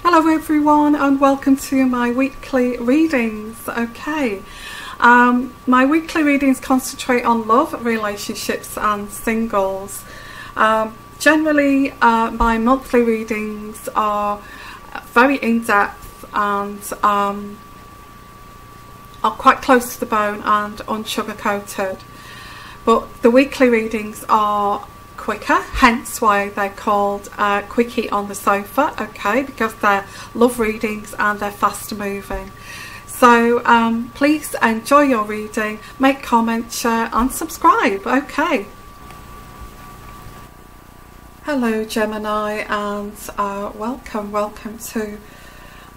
Hello everyone and welcome to my weekly readings. My weekly readings concentrate on love, relationships and singles. Generally my monthly readings are very in-depth and are quite close to the bone and unsugar-coated, but the weekly readings are quicker, hence why they're called quickie on the sofa, because they're love readings and they're faster moving. So please enjoy your reading, make comments, share and subscribe. Hello Gemini, and welcome to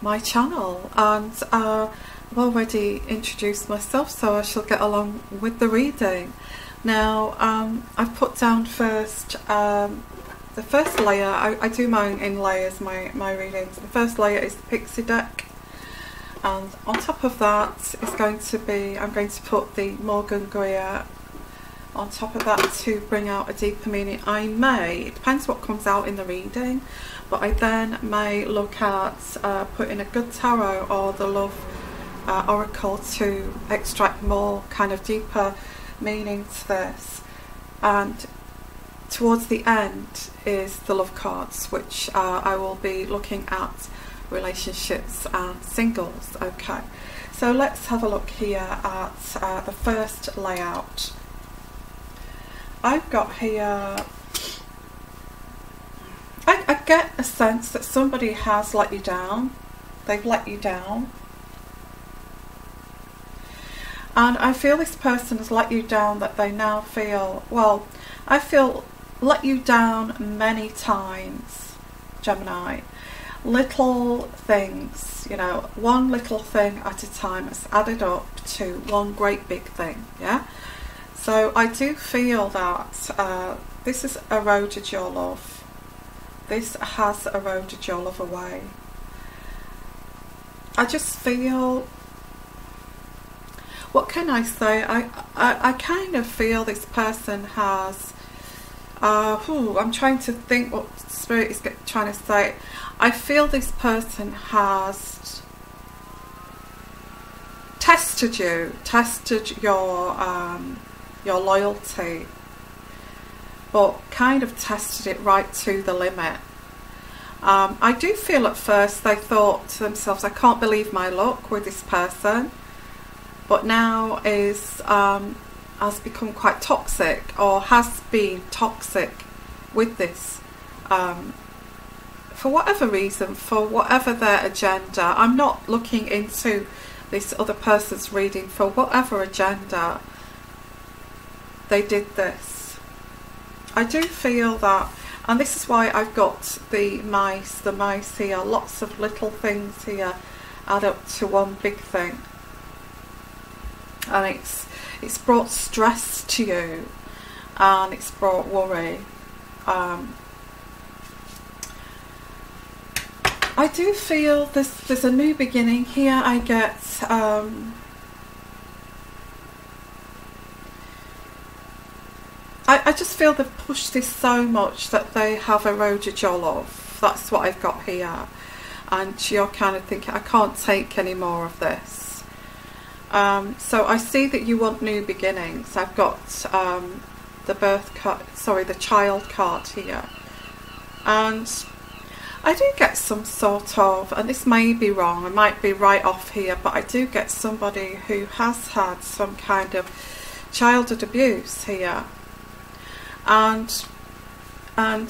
my channel. And I've already introduced myself, so I shall get along with the reading. Now I've put down first the first layer. I do mine in layers, my readings. The first layer is the pixie deck, and on top of that is going to be, I'm going to put the Morgan Greer on top of that to bring out a deeper meaning. I may, it depends what comes out in the reading, but I then may look at putting a good tarot or the love oracle to extract more kind of deeper meaning to this. And towards the end is the love cards, which I will be looking at relationships and singles. So let's have a look here at the first layout. I've got here, I get a sense that somebody has let you down. They've let you down. And I feel this person has let you down, that they now feel, well, I feel let you down many times, Gemini. Little things, you know, one little thing at a time has added up to one great big thing, yeah? So I do feel that this has eroded your love. This has eroded your love away. I just feel, what can I say? I kind of feel this person has, I'm trying to think what Spirit is trying to say. I feel this person has tested you, tested your loyalty, but kind of tested it right to the limit. I do feel at first they thought to themselves, I can't believe my luck with this person. But now has become quite toxic, or has been toxic with this, for whatever reason, for whatever their agenda. I'm not looking into this other person's reading. For whatever agenda they did this, I do feel that, and this is why I've got the mice here. Lots of little things here add up to one big thing. And it's brought stress to you, and it's brought worry. I do feel there's a new beginning here. I get I just feel they've pushed this so much that they have eroded your love. That's what I've got here, and you're kind of thinking, I can't take any more of this. So I see that you want new beginnings. I've got the birth card, sorry, the child card here, and I do get some sort of, and this may be wrong, I might be right off here, but I do get somebody who has had some kind of childhood abuse here, and I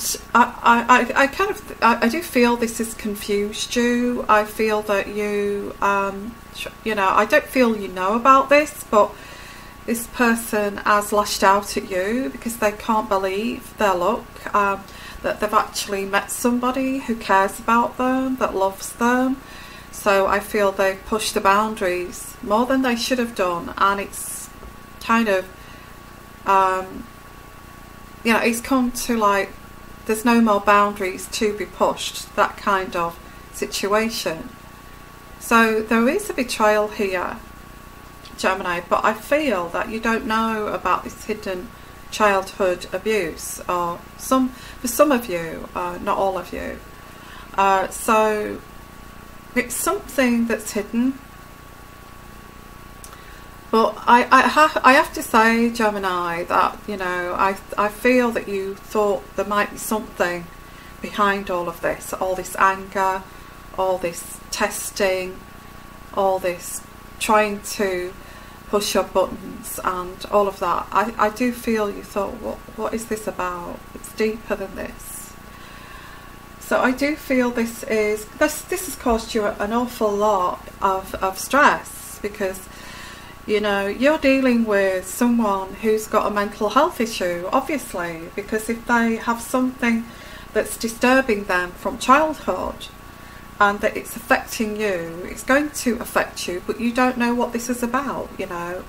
do feel this has confused you. I feel that you, you know, I don't feel you know about this, but this person has lashed out at you because they can't believe their luck, that they've actually met somebody who cares about them, that loves them. So I feel they've pushed the boundaries more than they should have done, and it's kind of, you know, it's come to like, there's no more boundaries to be pushed, that kind of situation. So there is a betrayal here, Gemini, but I feel that you don't know about this hidden childhood abuse, or for some of you, not all of you. So it's something that's hidden. But I have to say, Gemini, that, you know, I feel that you thought there might be something behind all of this, all this anger, all this testing, all this trying to push your buttons and all of that. I do feel you thought, what is this about? It's deeper than this. So I do feel this has caused you an awful lot of stress, because, you know, you're dealing with someone who's got a mental health issue, obviously, because if they have something that's disturbing them from childhood and that it's affecting you, it's going to affect you, but you don't know what this is about, you know.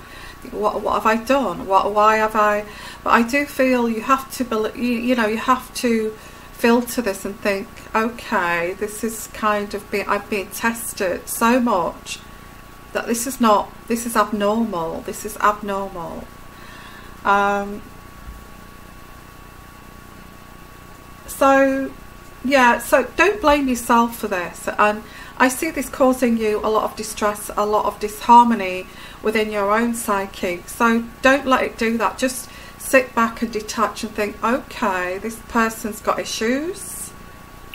What have I done? Why have I? But I do feel you have to, you know, you have to filter this and think, okay, this is kind of I'm being tested so much that this is abnormal. This is abnormal. So yeah, so don't blame yourself for this. And I see this causing you a lot of distress, a lot of disharmony within your own psyche. So don't let it do that. Just sit back and detach and think, okay, this person's got issues,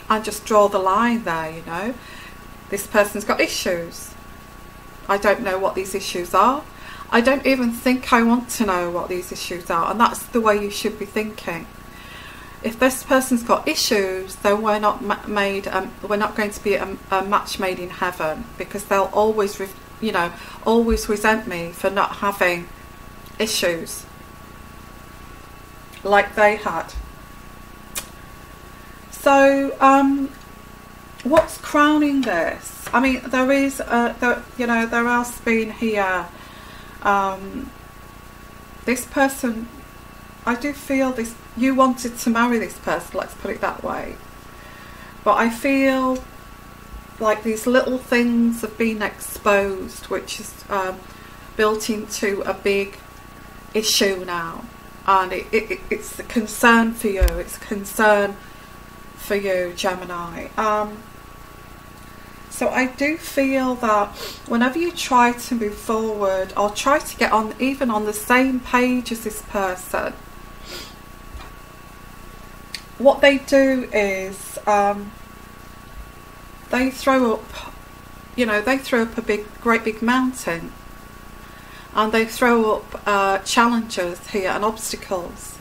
and just draw the line there, you know. This person's got issues. I don't know what these issues are. I don't even think I want to know what these issues are, and that's the way you should be thinking. If this person's got issues, then we're not going to be a match made in heaven, because they'll always, you know, always resent me for not having issues like they had. So what's crowning this? I mean, there is you know, there has been here this person, I do feel this, you wanted to marry this person, let's put it that way, but I feel like these little things have been exposed, which is built into a big issue now, and it's a concern for you. It's a concern for you, Gemini. So I do feel that whenever you try to move forward or try to get on even on the same page as this person, what they do is they throw up, you know, they throw up a great big mountain, and they throw up challenges here and obstacles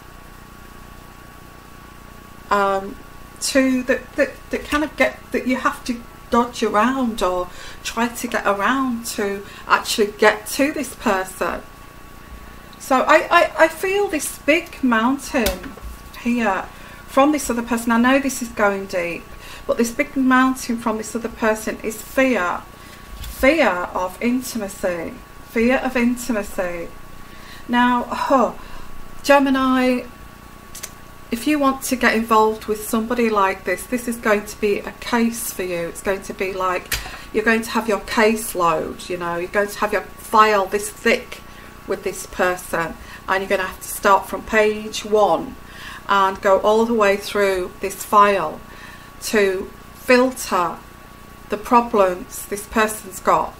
to that kind of that you have to dodge around or try to get around to actually get to this person. So I feel this big mountain here from this other person. I know this is going deep, but this big mountain from this other person is fear of intimacy, fear of intimacy. Now, Gemini, if you want to get involved with somebody like this, this is going to be a case for you. It's going to be like you're going to have your caseload, you know, you're going to have your file this thick with this person, and you're going to have to start from page 1 and go all the way through this file to filter the problems this person's got.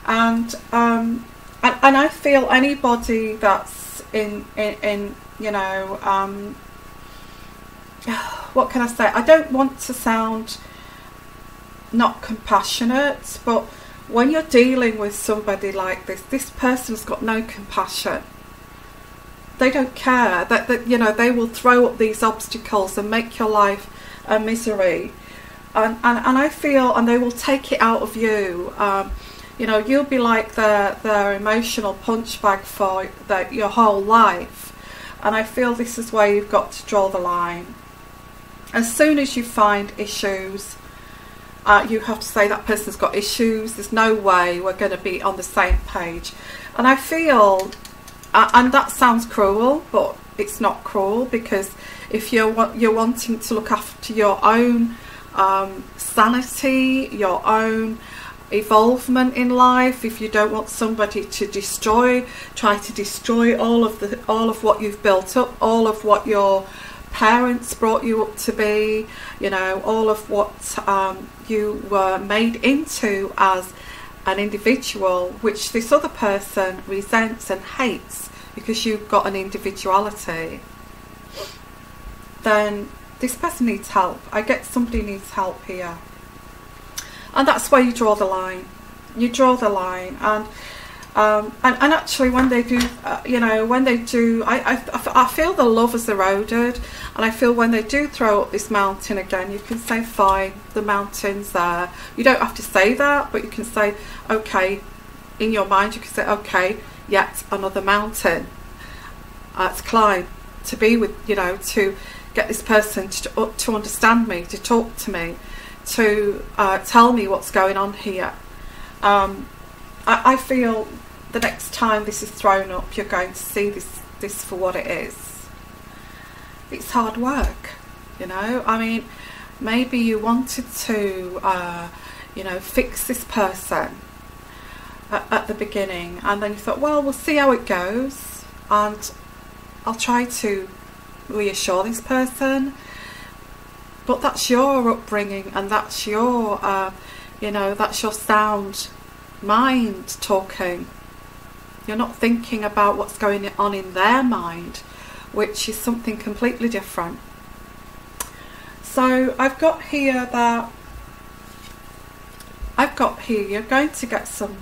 And I feel anybody that's in you know, what can I say? I don't want to sound not compassionate, but when you're dealing with somebody like this person's got no compassion. They don't care that you know, they will throw up these obstacles and make your life a misery, and I feel, and they will take it out of you. You know, you'll be like their emotional punch bag for your whole life. And I feel this is where you've got to draw the line. As soon as you find issues, you have to say that person's got issues. There's no way we're going to be on the same page. And I feel, and that sounds cruel, but it's not cruel, because if you're wanting to look after your own sanity, your own evolvement in life, if you don't want somebody to try to destroy all of what you've built up, all of what you're parents brought you up to be, you know, all of what you were made into as an individual, which this other person resents and hates because you've got an individuality, then this person needs help. I get somebody needs help here. And that's where you draw the line. You draw the line, and actually when they do, you know, when they do, I feel the love has eroded, and I feel when they do throw up this mountain again, you can say, fine, the mountain's there. You don't have to say that, but you can say, okay, in your mind you can say, okay, yet another mountain to climb, to be with, you know, to get this person to understand me, to talk to me, to tell me what's going on here. I feel the next time this is thrown up, you're going to see this for what it is. It's hard work, you know. I mean, maybe you wanted to, you know, fix this person at the beginning, and then you thought, well, we'll see how it goes, and I'll try to reassure this person. But that's your upbringing, and that's your, you know, that's your sound mind talking. You're not thinking about what's going on in their mind, which is something completely different. So I've got here that, you're going to get some,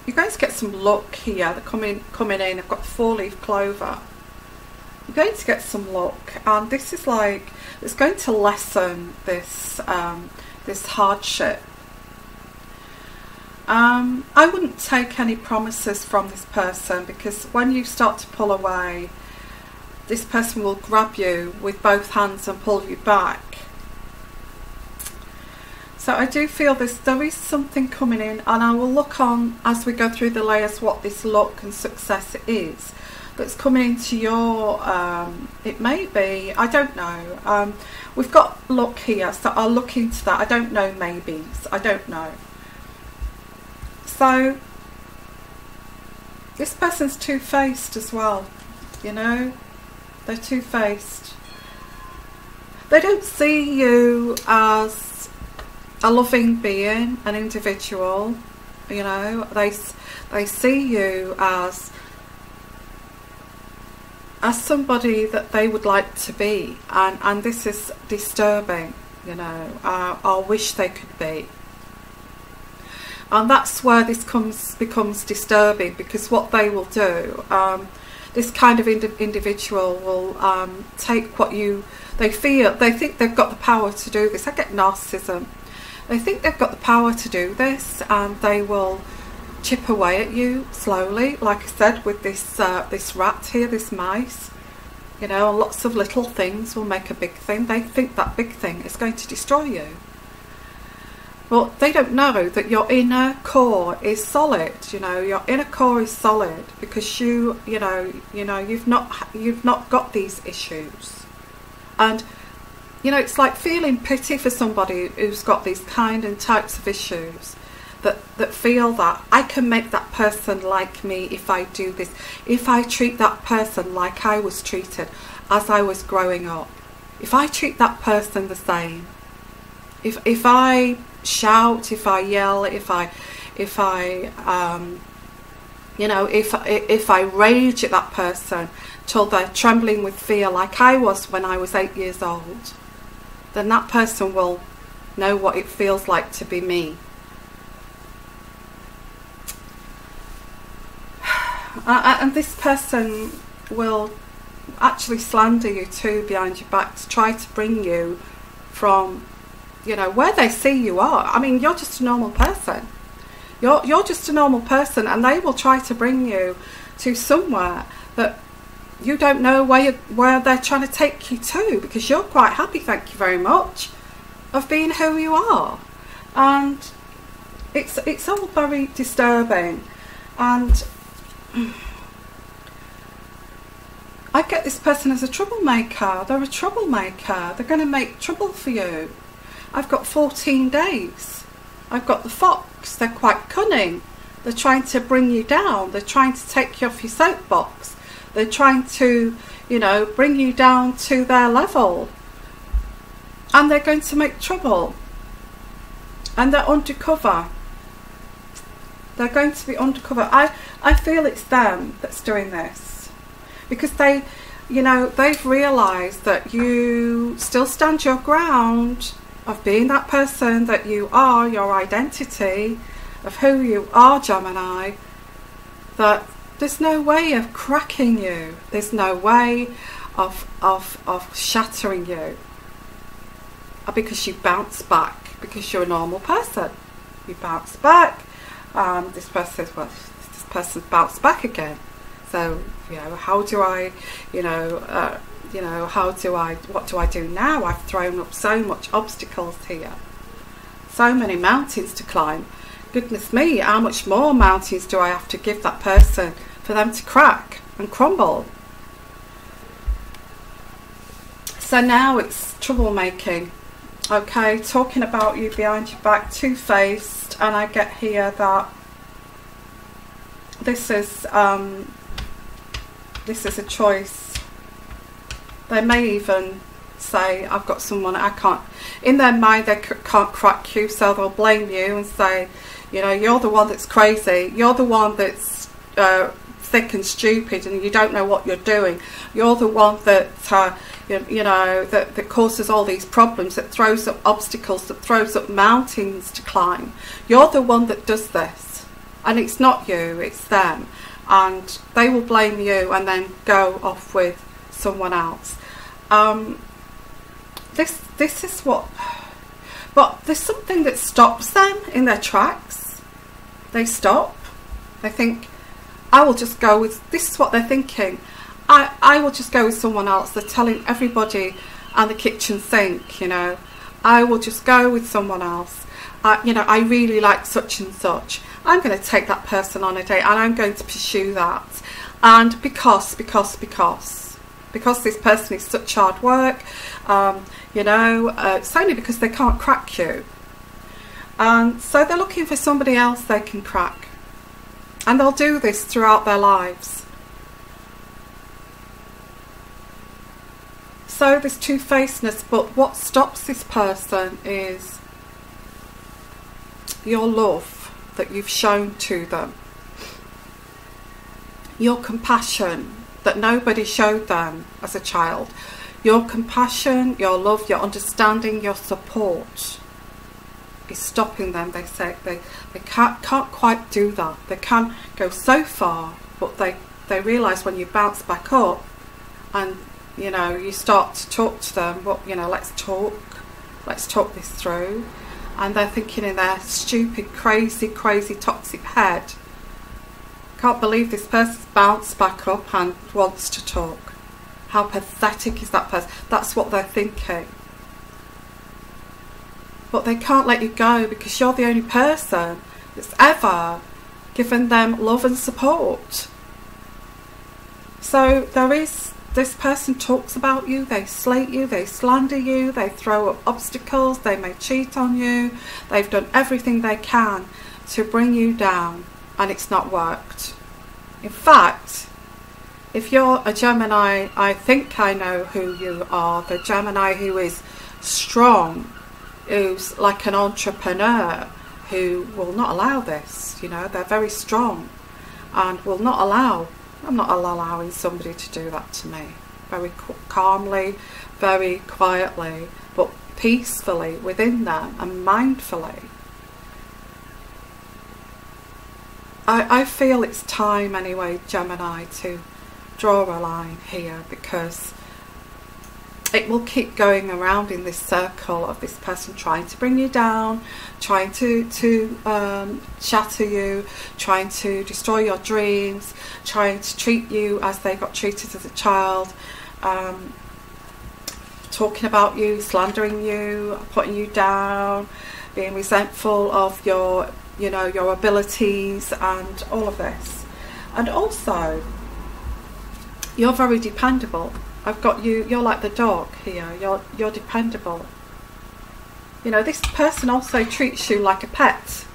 you're going to get some luck here. They're coming in. I've got 4-leaf clover. You're going to get some luck, and this is like, it's going to lessen this this hardship. I wouldn't take any promises from this person, because when you start to pull away, this person will grab you with both hands and pull you back. So I do feel there is something coming in, and I will look on as we go through the layers what this luck and success is that's coming into your, it may be, I don't know, we've got luck here, so I'll look into that. I don't know, maybes, I don't know. So this person's two-faced as well, you know, they're two-faced. They don't see you as a loving being, an individual, you know, they see you as somebody that they would like to be, and this is disturbing, you know, or wish they could be. And that's where this becomes disturbing, because what they will do, this kind of individual will take what they think they've got the power to do this. I get narcissism. They think they've got the power to do this, and they will chip away at you slowly, like I said, with this this rat here, this mice, you know, lots of little things will make a big thing. They think that big thing is going to destroy you. Well, they don't know that your inner core is solid. You know, your inner core is solid because you know, you've not got these issues. And you know, it's like feeling pity for somebody who's got these kind and types of issues, that feel that I can make that person like me if I do this, if I treat that person like I was treated as I was growing up, if I treat that person the same, if I shout, if I yell, if I you know, if I rage at that person till they're trembling with fear like I was when I was 8 years old, then that person will know what it feels like to be me. And this person will actually slander you too behind your back to try to bring you from, you know, where they see you are. I mean, you're just a normal person. You're just a normal person, and they will try to bring you to somewhere that you don't know where they're trying to take you to, because you're quite happy, thank you very much, of being who you are. And it's all very disturbing. And I get this person as a troublemaker. They're a troublemaker. They're going to make trouble for you. I've got 14 days. I've got the fox. They're quite cunning. They're trying to bring you down. They're trying to take you off your soapbox. They're trying to, you know, bring you down to their level. And they're going to make trouble. And they're undercover. They're going to be undercover. I feel it's them that's doing this. Because they, you know, they've realised that you still stand your ground of being that person that you are, your identity, of who you are, Gemini, that there's no way of cracking you. There's no way of shattering you. Because you bounce back, because you're a normal person. You bounce back. This person says, well, this person's bounced back again. So, you know, how do I, what do I do now? I've thrown up so much obstacles here. So many mountains to climb. Goodness me, how much more mountains do I have to give that person for them to crack and crumble? So now it's troublemaking. Okay, talking about you behind your back, two-faced, and I get here that this is a choice. They may even say, I've got someone I can't, in their mind they can't crack you, so they'll blame you and say, you know, you're the one that's crazy, you're the one that's thick and stupid and you don't know what you're doing, you're the one that that causes all these problems, that throws up obstacles, that throws up mountains to climb. You're the one that does this, and it's not you, it's them, and they will blame you and then go off with someone else. This is what, but there's something that stops them in their tracks. They stop. They think, I will just go with, this is what they're thinking, I will just go with someone else. They're telling everybody and the kitchen sink, you know, I will just go with someone else. You know, I really like such and such. I'm going to take that person on a date and I'm going to pursue that. And because this person is such hard work, you know, it's only because they can't crack you. And so they're looking for somebody else they can crack. And they'll do this throughout their lives. So there's two-facedness, but what stops this person is your love that you've shown to them. Your compassion that nobody showed them as a child. Your compassion, your love, your understanding, your support is stopping them. They say they can't quite do that. They can go so far, but they realise when you bounce back up and, you know, you start to talk to them, well, you know, let's talk this through, and they're thinking in their stupid, crazy toxic head, can't believe this person's bounced back up and wants to talk. How pathetic is that person? That's what they're thinking. But they can't let you go because you're the only person that's ever given them love and support. So there is, this person talks about you, they slate you, they slander you, they throw up obstacles, they may cheat on you, they've done everything they can to bring you down, and it's not worked. In fact, if you're a Gemini, I think I know who you are, the Gemini who is strong, who's like an entrepreneur, who will not allow this, you know, they're very strong and will not allow, I'm not allowing somebody to do that to me. Very calmly, very quietly, but peacefully within them and mindfully. I feel it's time anyway, Gemini, to draw a line here, because it will keep going around in this circle of this person trying to bring you down, trying to shatter you, trying to destroy your dreams, trying to treat you as they got treated as a child, talking about you, slandering you, putting you down, being resentful of your, you know, your abilities and all of this. And also, you're very dependable. I've got you, you're like the dog here, you're dependable. You know, this person also treats you like a pet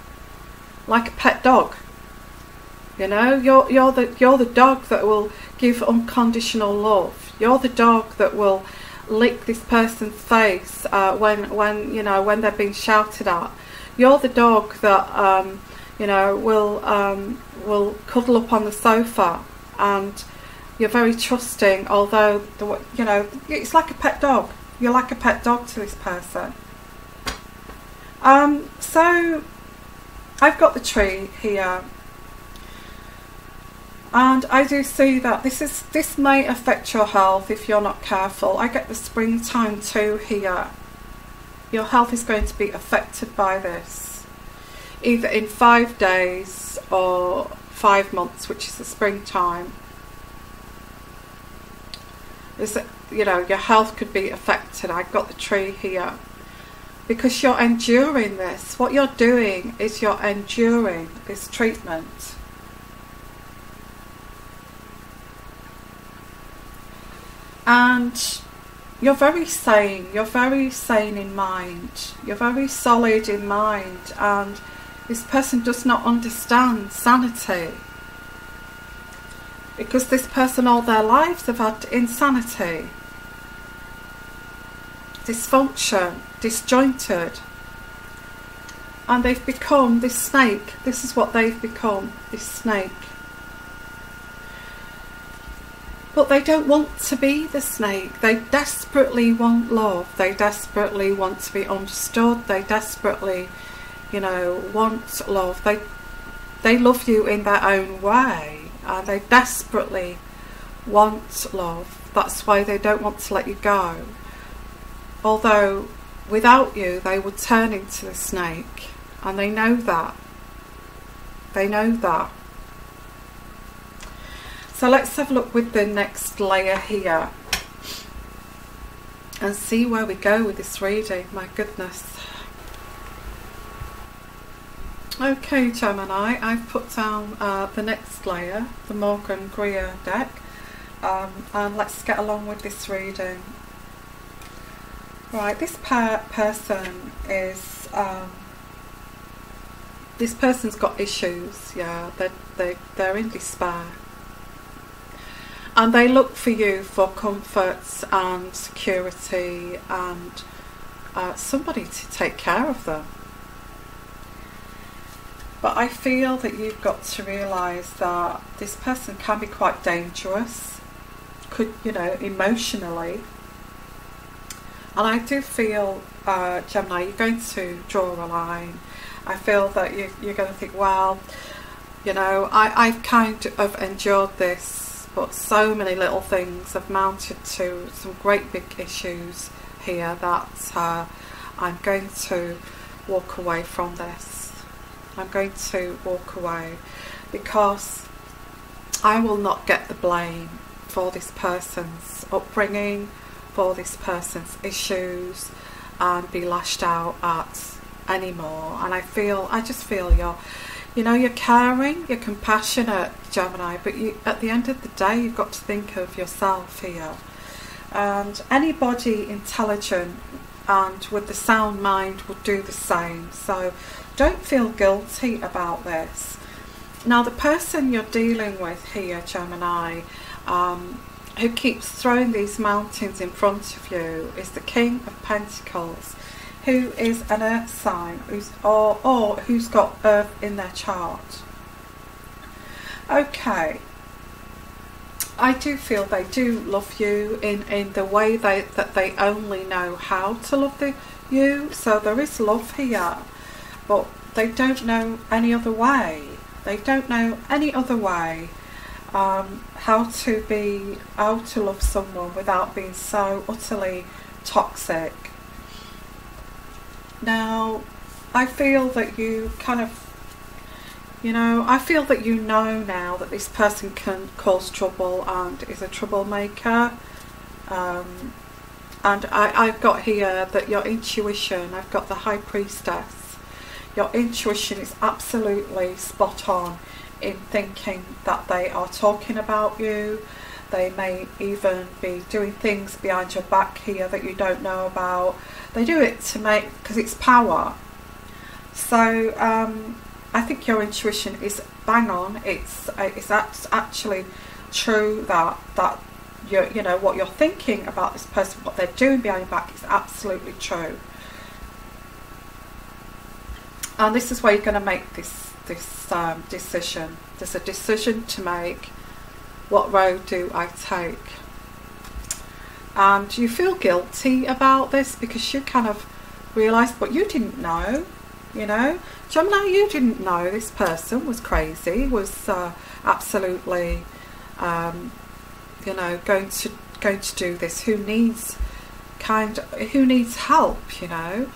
dog. You know, you're the dog that will give unconditional love. You're the dog that will lick this person's face when you know, when they're being shouted at. You're the dog that you know, will cuddle up on the sofa, and you're very trusting. Although you know, it's like a pet dog. You're like a pet dog to this person. So I've got the tree here, and I do see that this may affect your health if you're not careful. I get the springtime too here. Your health is going to be affected by this, either in 5 days or 5 months, which is the springtime. You know, your health could be affected. I've got the tree here. Because you're enduring this. What you're doing is you're enduring this treatment. And you're very sane. You're very sane in mind. You're very solid in mind. And this person does not understand sanity. Because this person all their lives have had insanity, dysfunction, disjointed, and they've become this snake. This is what they've become, this snake. But they don't want to be the snake. They desperately want love. They desperately want to be understood. They desperately, you know, want love. They love you in their own way. They desperately want love. That's why they don't want to let you go. Although without you they would turn into the snake, and they know that. They know that. So let's have a look with the next layer here and see where we go with this reading. My goodness. Okay, Gemini, I've put down the next layer, the Morgan Greer deck, and let's get along with this reading. Right, this person is, this person's got issues, yeah, they're in despair. And they look for you for comfort and security and somebody to take care of them. But I feel that you've got to realise that this person can be quite dangerous, you know, emotionally. And I do feel, Gemini, you're going to draw a line. I feel that you're going to think, well, you know, I've kind of endured this, but so many little things have mounted to some great big issues here that I'm going to walk away from this. I'm going to walk away because I will not get the blame for this person's upbringing, for this person's issues, and be lashed out at anymore. And I just feel you're caring, you're compassionate, Gemini, but at the end of the day you've got to think of yourself here. And anybody intelligent and with the sound mind would do the same. So don't feel guilty about this. Now, the person you're dealing with here, Gemini, who keeps throwing these mountains in front of you, is the King of Pentacles, who is an earth sign, or who's got earth in their chart. Okay, I do feel they do love you in the way that they only know how to love you. So there is love here, but they don't know any other way. They don't know any other way how to love someone without being so utterly toxic. Now, I feel that you kind of, I feel that you know now that this person can cause trouble and is a troublemaker. And I've got here that your intuition, I've got the High Priestess. Your intuition is absolutely spot on in thinking that they are talking about you. They may even be doing things behind your back here that you don't know about. They do it because it's power. So I think your intuition is bang on. It's actually true, that you know what you're thinking about this person, what they're doing behind your back, is absolutely true. And this is where you're going to make this decision. There's a decision to make. What road do I take? And you feel guilty about this because you kind of realise, but you didn't know, you know. Gemini, you didn't know this person was crazy, was absolutely, you know, going to do this. Who needs help, you know.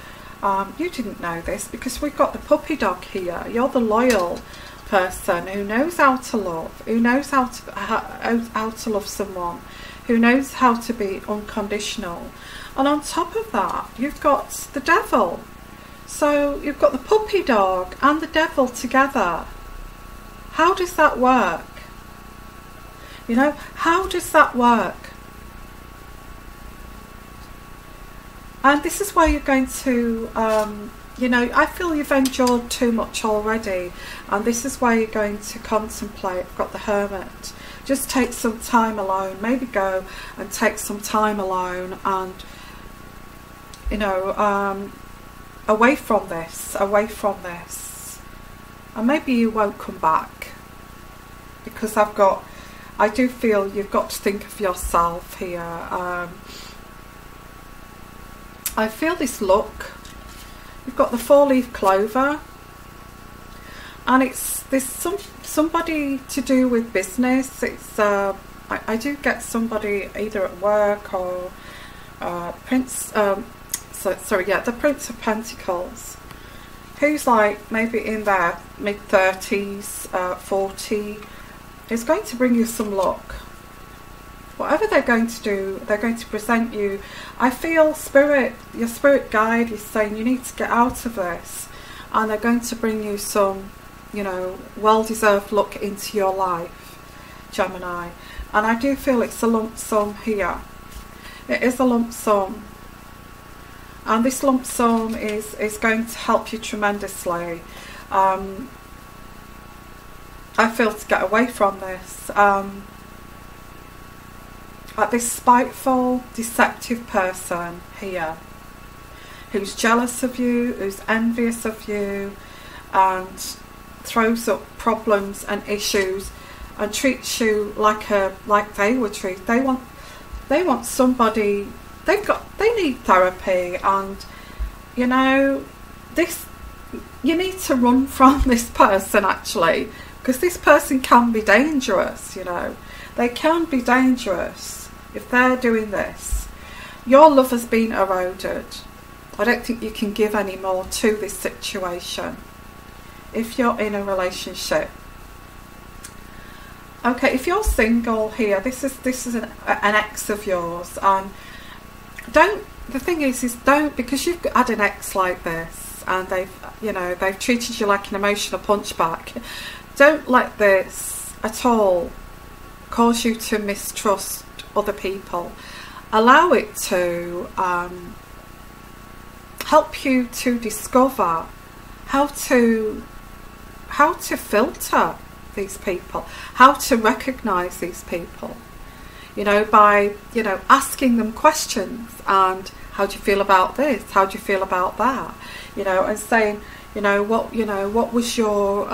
You didn't know this because we've got the puppy dog here. You're the loyal person who knows how to love, who knows how to love someone, who knows how to be unconditional. And on top of that, you've got the devil. So you've got the puppy dog and the devil together. How does that work? You know, how does that work? And this is where you're going to, you know, I feel you've endured too much already. And this is where you're going to contemplate. I've got the Hermit. Just take some time alone. Maybe go and take some time alone and, you know, away from this. And maybe you won't come back. Because I do feel you've got to think of yourself here. I feel this look. You've got the 4-leaf clover, and there's somebody to do with business. It's I do get somebody either at work or the Prince of Pentacles, who's like maybe in their mid-30s, 40, is going to bring you some luck. Whatever they're going to do, they're going to present you. I feel your spirit guide is saying you need to get out of this, and they're going to bring you some, you know, well-deserved luck into your life, Gemini. And I do feel it's a lump sum here. It is a lump sum, and this lump sum is going to help you tremendously. I feel to get away from this. Like this spiteful, deceptive person here, who's jealous of you, who's envious of you, and throws up problems and issues, and treats you like they were treated. They want somebody. They need therapy, and you know you need to run from this person actually, because this person can be dangerous. You know, they can be dangerous. If they're doing this, your love has been eroded. I don't think you can give any more to this situation if you're in a relationship. Okay, if you're single here, this is an ex of yours, and the thing is don't, because you've had an ex like this and they've treated you like an emotional punchback. Don't let this at all cause you to mistrust other people. Allow it to help you to discover how to filter these people, how to recognize these people, you know, by, you know, asking them questions. And how do you feel about this? How do you feel about that? You know, and saying, what was your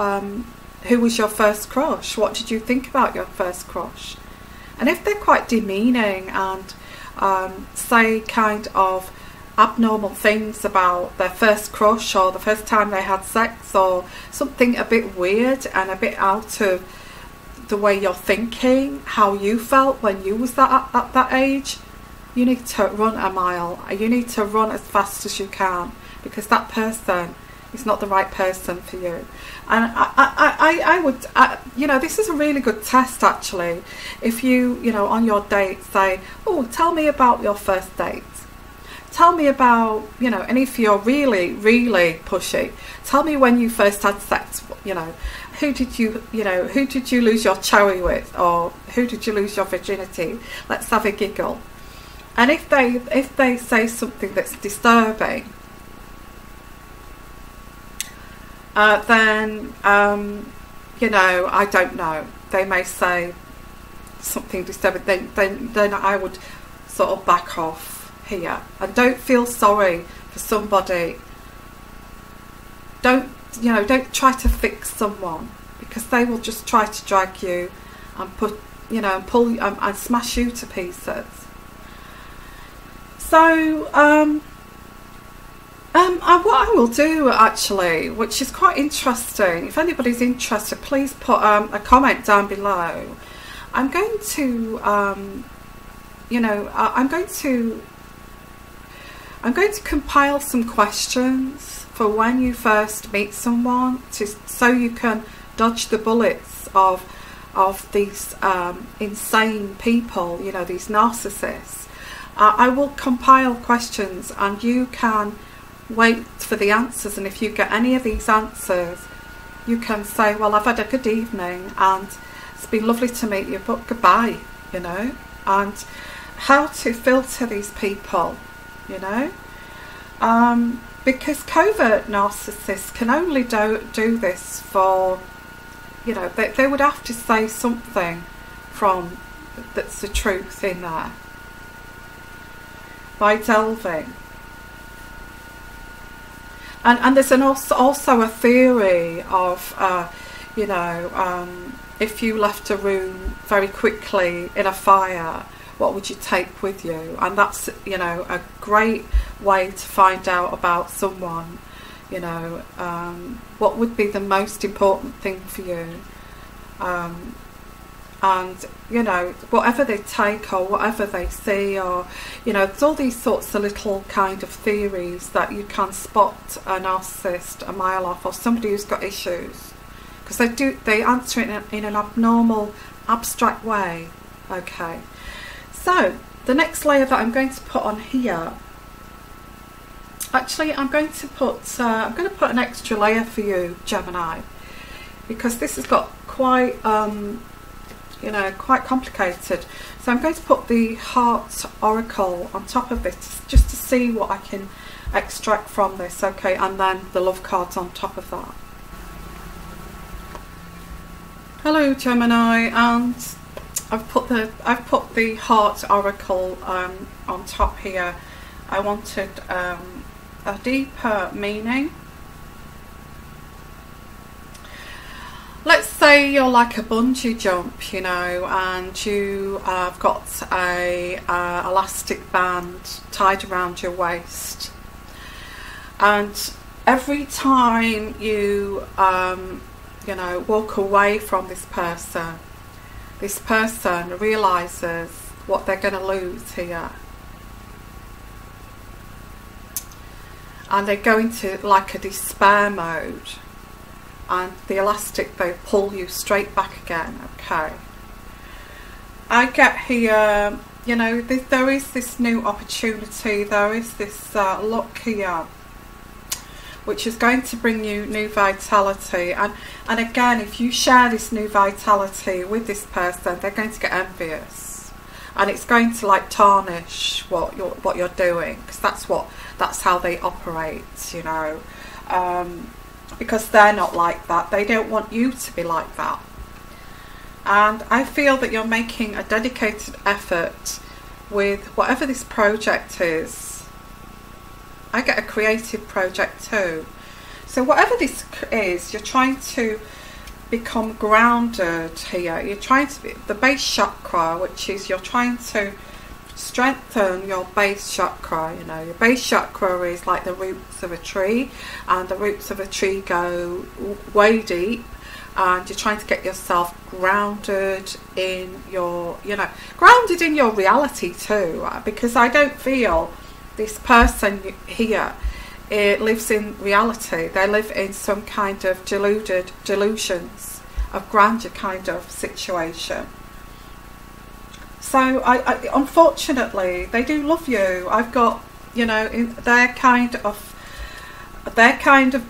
who was your first crush? What did you think about your first crush? And if they're quite demeaning and say kind of abnormal things about their first crush or the first time they had sex, or something a bit weird and a bit out of the way you're thinking, how you felt when you was at that age, you need to run a mile. You need to run as fast as you can, because that person is not the right person for you. And I would, you know, this is a really good test actually. If you know, on your date say, oh, tell me about your first date. Tell me about, you know, and if you're really, really pushy, tell me when you first had sex, you know, who did you lose your cherry with, or who did you lose your virginity? Let's have a giggle. And if they say something that's disturbing, then you know, I don't know, they may say something disturbing, then I would sort of back off here. And don't feel sorry for somebody. Don't try to fix someone, because they will just try to drag you and pull you and smash you to pieces. So what I will do actually, which is quite interesting, if anybody's interested, please put a comment down below. I'm going to I'm going to compile some questions for when you first meet someone, so you can dodge the bullets of these insane people, these narcissists. I will compile questions, and you can wait for the answers, and if you get any of these answers, you can say, well, I've had a good evening and it's been lovely to meet you, but goodbye, and how to filter these people, because covert narcissists can only do this for, they would have to say something that's the truth in there, by delving. And there's also a theory of, if you left a room very quickly in a fire, what would you take with you? And that's, a great way to find out about someone, what would be the most important thing for you. And whatever they take or whatever they see, or there's all these sorts of little kind of theories that you can spot a narcissist a mile off, or somebody who's got issues, because they answer it in an abnormal, abstract way. Okay, so the next layer that I'm going to put on here, actually I'm going to put an extra layer for you, Gemini, because this has got quite quite complicated. So I'm going to put the Heart Oracle on top of this, just to see what I can extract from this. Okay, and then the love cards on top of that. Hello, Gemini, and I've put the Heart Oracle on top here. I wanted a deeper meaning. Let's say you're like a bungee jump, and you have got a elastic band tied around your waist, and every time you walk away from this person realizes what they're going to lose here, and they go into like a despair mode. And the elastic, they pull you straight back again. Okay, I get here, there is this new opportunity, there is this luck here, which is going to bring you new vitality. And again, if you share this new vitality with this person, they're going to get envious, and it's going to like tarnish what you're doing, because that's how they operate, because they're not like that. They don't want you to be like that. And I feel that you're making a dedicated effort with whatever this project is. I get a creative project too. So whatever this is, you're trying to become grounded here. You're trying to be the base chakra, which is you're trying to strengthen your base chakra. Your base chakra is like the roots of a tree, and the roots of a tree go way deep, and you're trying to get yourself grounded in your grounded in your reality too, because I don't feel this person here lives in reality. They live in some kind of delusions of grandeur kind of situation. So I unfortunately, they do love you. I've got, in their kind of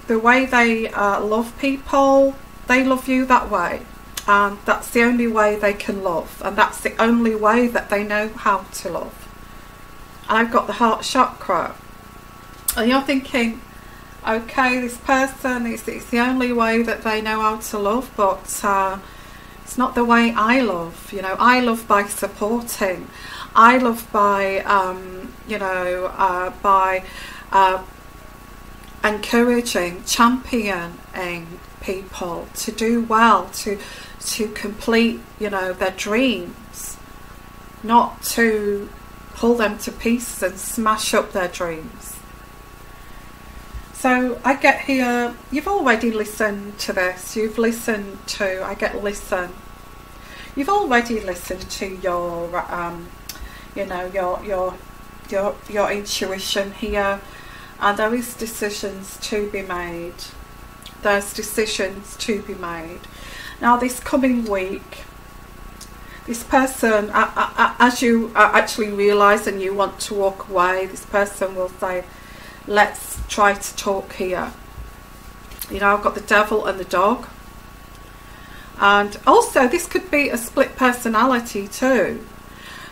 the way they love people, they love you that way, and that's the only way they can love, and that's the only way that they know how to love. And I've got the heart chakra, and you're thinking, okay, this person, it's the only way that they know how to love, but It's not the way I love. You know, I love by supporting. I love by, by encouraging, championing people to do well, to complete, you know, their dreams, not to pull them to pieces and smash up their dreams. So I get here, you've already listened to this, you've listened to, I get listen. You've already listened to your, you know, your intuition here, and there is decisions to be made. There's decisions to be made. Now this coming week, this person, as you actually realise and you want to walk away, this person will say, let's try to talk here. You know, I've got the devil and the dog. And also this could be a split personality too.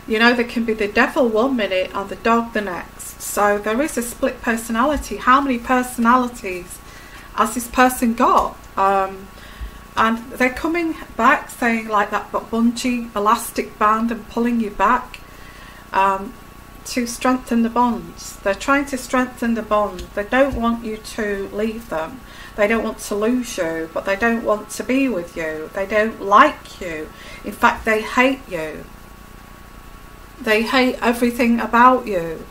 You know, there can be the devil one minute and the dog the next. So there is a split personality. How many personalities has this person got? And they're coming back saying like that bungee elastic band and pulling you back to strengthen the bonds. They're trying to strengthen the bond. They don't want you to leave them. They don't want to lose you, but they don't want to be with you. They don't like you. In fact, they hate you. They hate everything about you.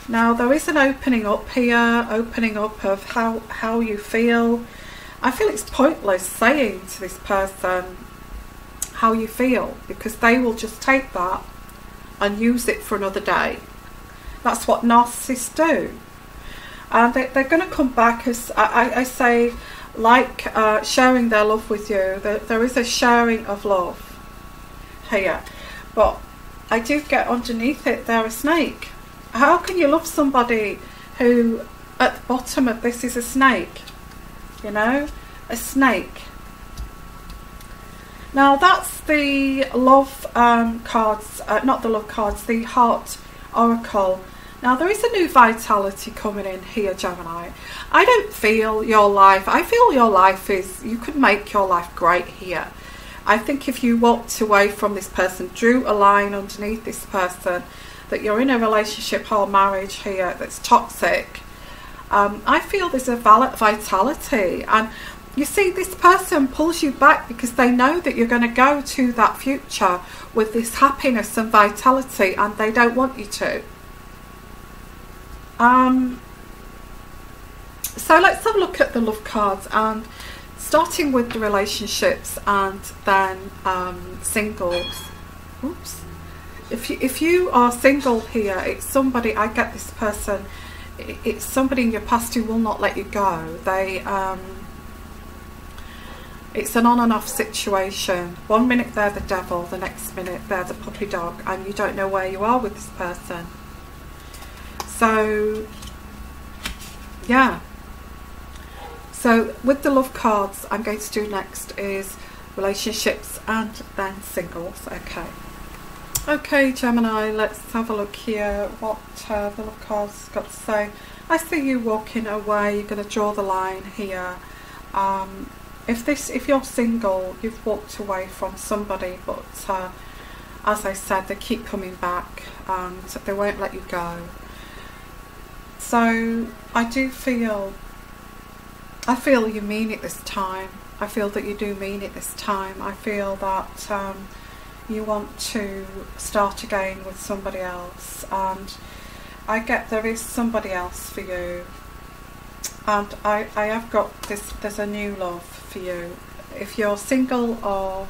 Now there is an opening up here, opening up of how you feel. I feel it's pointless saying to this person how you feel, because they will just take that and use it for another day. That's what narcissists do. And they're going to come back, as I say, like sharing their love with you. There is a sharing of love here. But I do get underneath it, they're a snake. How can you love somebody who at the bottom of this is a snake? You know, a snake. Now that's the love cards, not the love cards, the heart oracle. Now there is a new vitality coming in here, Gemini. I don't feel your life, I feel your life is, you could make your life great here. I think if you walked away from this person, drew a line underneath this person, that you're in a relationship or marriage here that's toxic, I feel there's a vitality. And you see, this person pulls you back because they know that you're going to go to that future with this happiness and vitality, and they don't want you to. So let's have a look at the love cards, and starting with the relationships and then singles. Oops. If you are single here, it's somebody, I get this person, it's somebody in your past who will not let you go. They it's an on and off situation. One minute they're the devil, the next minute they're the puppy dog, and you don't know where you are with this person. So yeah, so with the love cards, I'm going to do next is relationships and then singles. Okay, Gemini, let's have a look here what the love cards got to say. I see you walking away. You're going to draw the line here. If you're single, you've walked away from somebody, but as I said, they keep coming back and they won't let you go. So I feel you mean it this time. I feel that you do mean it this time. I feel that you want to start again with somebody else, and I get there is somebody else for you, and I have got this, there's a new love for you. If you're single or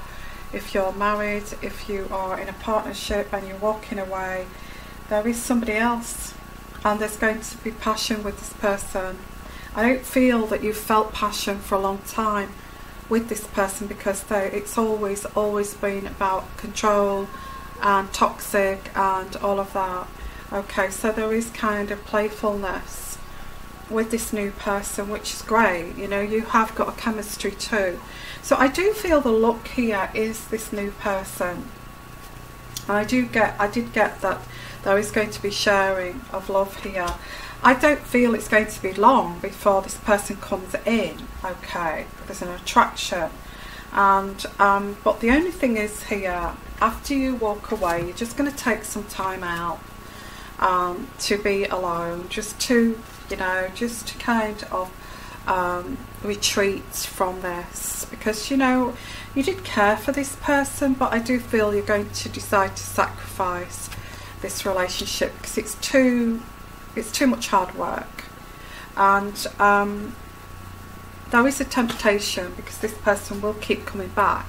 if you're married, if you are in a partnership and you're walking away, there is somebody else, and there's going to be passion with this person. I don't feel that you've felt passion for a long time with this person, because it's always been about control and toxic and all of that. Okay, so there is kind of playfulness with this new person, which is great. You know, you have got a chemistry too. So I do feel the look here is this new person. And I did get that there is going to be sharing of love here. I don't feel it's going to be long before this person comes in. Okay, there's an attraction. And but the only thing is here, after you walk away, you're just going to take some time out to be alone, just to, you know, just to kind of retreat from this, because, you know, you did care for this person, but I do feel you're going to decide to sacrifice this relationship because it's too much hard work. And there is a temptation, because this person will keep coming back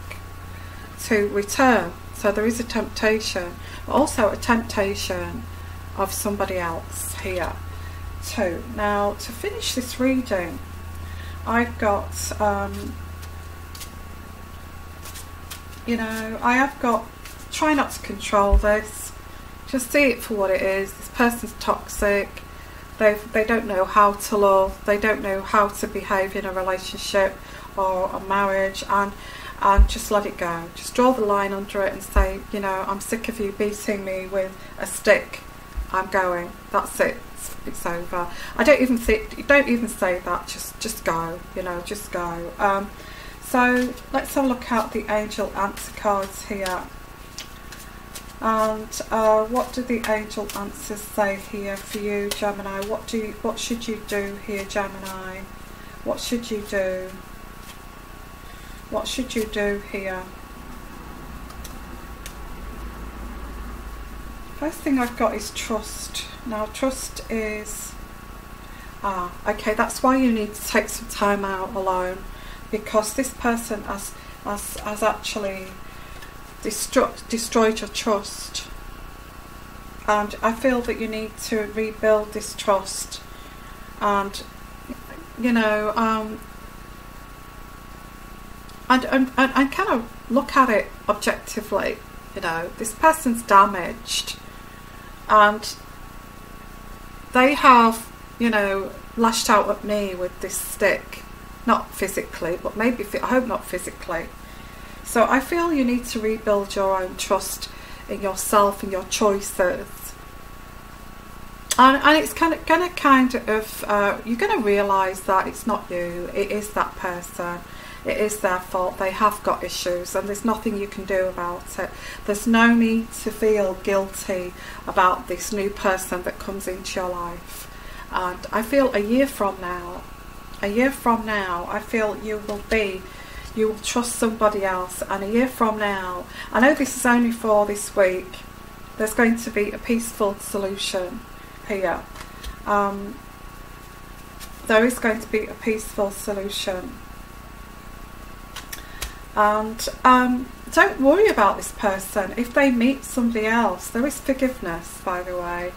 to return, so there is a temptation, but also a temptation of somebody else here too. Now, to finish this reading, I've got you know, I have got, try not to control this, just see it for what it is. This person's toxic. They don't know how to love, they don't know how to behave in a relationship or a marriage, and just let it go. Just draw the line under it and say, you know, I'm sick of you beating me with a stick. I'm going. That's it. It's over. I don't even think. Don't even say that. Just go. You know, just go. So let's have a look at the angel answer cards here. And what do the angel answers say here for you, Gemini? What should you do here, Gemini? What should you do? What should you do here? First thing I've got is trust. Now, trust is okay. That's why you need to take some time out alone, because this person has actually destroyed your trust, and I feel that you need to rebuild this trust. And, you know, and kind of look at it objectively. You know, this person's damaged, and they have, you know, lashed out at me with this stick. Not physically, but maybe, I hope not physically. So I feel you need to rebuild your own trust in yourself and your choices. And it's going to you're going to realise that it's not you, it is that person. It is their fault. They have got issues, and there's nothing you can do about it. There's no need to feel guilty about this new person that comes into your life. And I feel a year from now, I feel you will trust somebody else. And a year from now, I know this is only for this week, there's going to be a peaceful solution here. There is going to be a peaceful solution. And don't worry about this person. If they meet somebody else, there is forgiveness, by the way.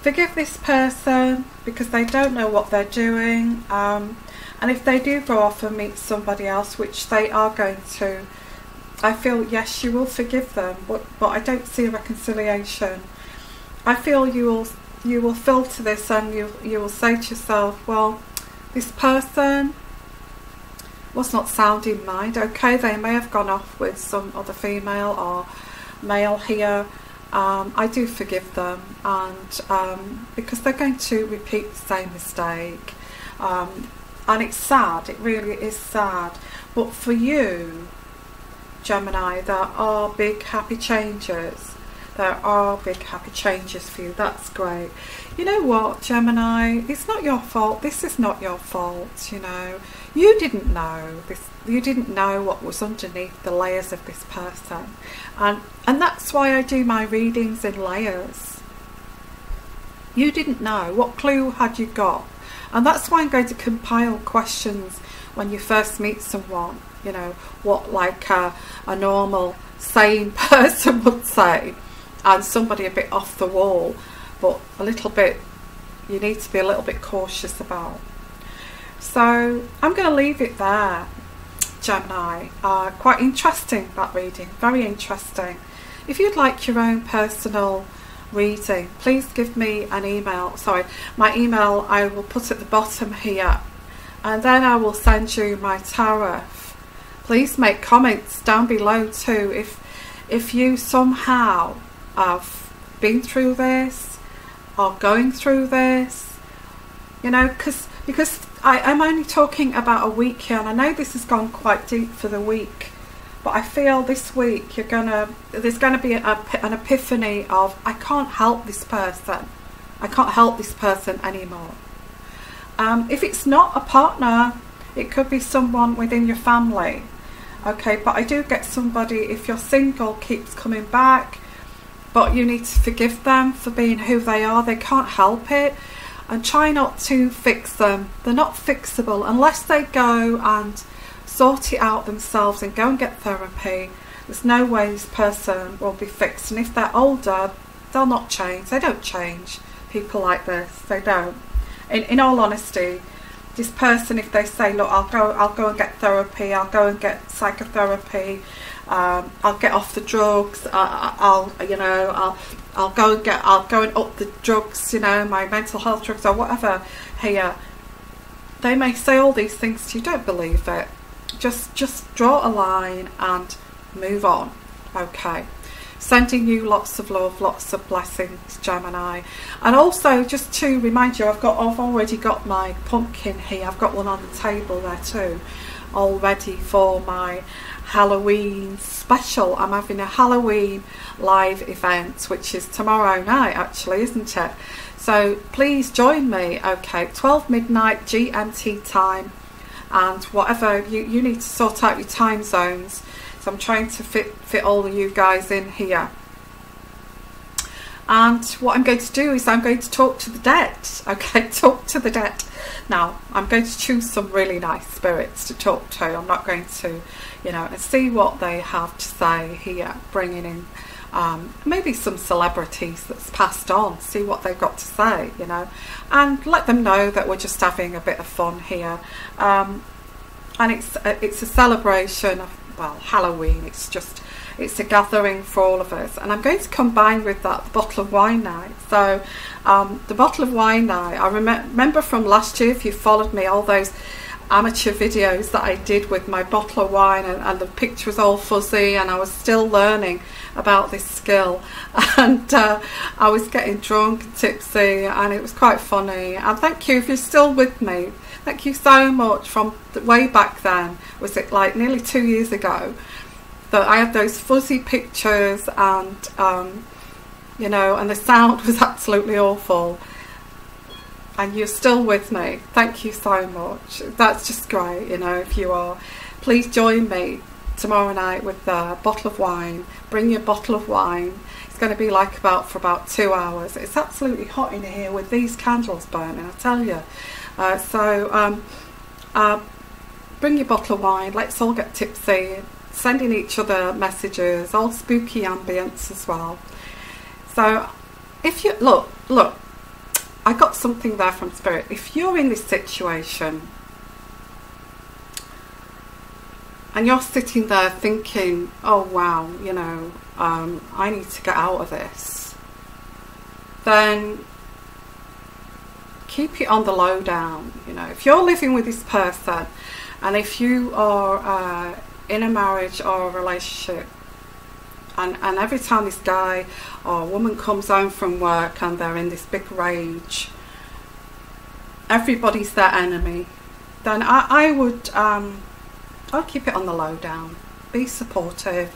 Forgive this person, because they don't know what they're doing. And if they do go off and meet somebody else, which they are going to, I feel, yes, you will forgive them, but I don't see a reconciliation. I feel you will filter this, and you will say to yourself, well, this person was not sound in mind. Okay, they may have gone off with some other female or male here. I do forgive them, and because they're going to repeat the same mistake. And it's sad, it really is sad. But for you, Gemini, there are big happy changes. There are big happy changes for you. That's great. You know what, Gemini? It's not your fault. This is not your fault, you know. You didn't know this. You didn't know what was underneath the layers of this person. And that's why I do my readings in layers. You didn't know. What clue had you got? And that's why I'm going to compile questions when you first meet someone. You know, what like a normal, sane person would say. And somebody a bit off the wall, but a little bit, you need to be a little bit cautious about. So I'm going to leave it there, Gemini. Quite interesting, that reading, very interesting. If you'd like your own personal reading, please give me an email. Sorry, my email I will put at the bottom here, and then I will send you my tarot. Please make comments down below too if you somehow have been through this, or going through this, you know, because I'm only talking about a week here, and I know this has gone quite deep for the week, but I feel this week there's gonna be an epiphany of, I can't help this person. I can't help this person anymore. If it's not a partner, it could be someone within your family. Okay, but I do get somebody, if you're single, keeps coming back, but you need to forgive them for being who they are. They can't help it, and try not to fix them. They're not fixable unless they go and sort it out themselves and go and get therapy. There's no way this person will be fixed, and if they're older, they'll not change. They don't change. People like this, they don't. In all honesty, this person, if they say, look, I'll go and get therapy, I'll go and get psychotherapy, I'll get off the drugs, I'll go and up the drugs, you know, my mental health drugs or whatever here. They may say all these things to you. Don't believe it. Just draw a line and move on. Okay. Sending you lots of love, lots of blessings, Gemini. And also, just to remind you, I've already got my pumpkin here. I've got one on the table there too, all ready for my Halloween special. I'm having a Halloween live event, which is tomorrow night actually, isn't it? So please join me. Okay, 12 midnight GMT time, and whatever you need to sort out your time zones. So I'm trying to fit all of you guys in here. And what I'm going to do is I'm going to talk to the dead. Okay, talk to the dead. Now, I'm going to choose some really nice spirits to talk to. I'm not going to, you know, and see what they have to say here, bringing in maybe some celebrities that's passed on, see what they've got to say, you know, and let them know that we're just having a bit of fun here. And it's a celebration of, well, Halloween. It's a gathering for all of us, and I'm going to combine with that the bottle of wine night. So the bottle of wine night, I remember from last year, if you followed me, all those amateur videos that I did with my bottle of wine, and the picture was all fuzzy, and I was still learning about this skill, and I was getting drunk and tipsy, and it was quite funny. And thank you if you're still with me. Thank you so much. From the way back then, was it like nearly 2 years ago, that I had those fuzzy pictures, and you know, and the sound was absolutely awful, and you're still with me. Thank you so much. That's just great, you know, if you are. Please join me tomorrow night with a bottle of wine. Bring your bottle of wine. It's going to be like for about 2 hours. It's absolutely hot in here with these candles burning, I tell you. Bring your bottle of wine. Let's all get tipsy, sending each other messages, all spooky ambience as well. So if you look, I got something there from Spirit. If you're in this situation and you're sitting there thinking, oh wow, you know, I need to get out of this, then keep it on the low down. You know, if you're living with this person, and if you are in a marriage or a relationship, and every time this guy or woman comes home from work and they're in this big rage, everybody's their enemy, then I'll keep it on the low down. Be supportive,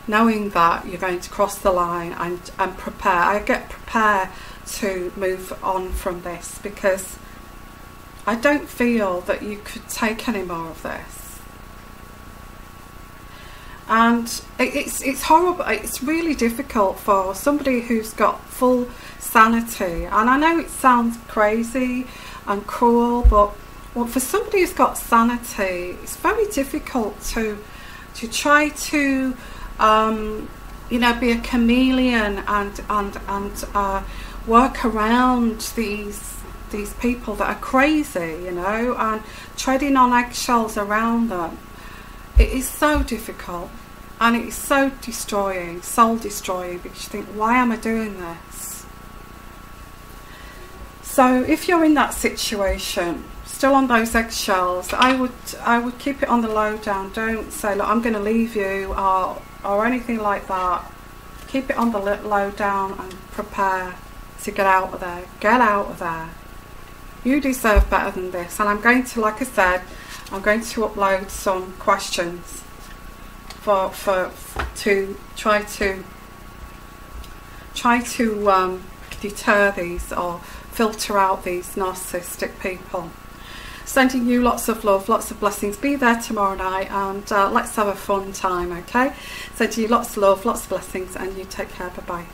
knowing that you're going to cross the line, and prepare. Prepare to move on from this, because I don't feel that you could take any more of this. And it's horrible. It's really difficult for somebody who's got full sanity, and I know it sounds crazy and cruel, but well, for somebody who's got sanity, it's very difficult to try to you know, be a chameleon and work around these people that are crazy, you know, and treading on eggshells around them. It is so difficult, and it is so destroying, soul destroying, because you think, why am I doing this? So if you're in that situation, still on those eggshells, I would keep it on the low down. Don't say, look, I'm going to leave you, or anything like that. Keep it on the low down and prepare to get out of there. Get out of there. You deserve better than this. And I'm going to, like I said, I'm going to upload some questions to try to deter these or filter out these narcissistic people. Sending you lots of love, lots of blessings. Be there tomorrow night, and let's have a fun time, okay? Sending you lots of love, lots of blessings, and you take care. Bye bye.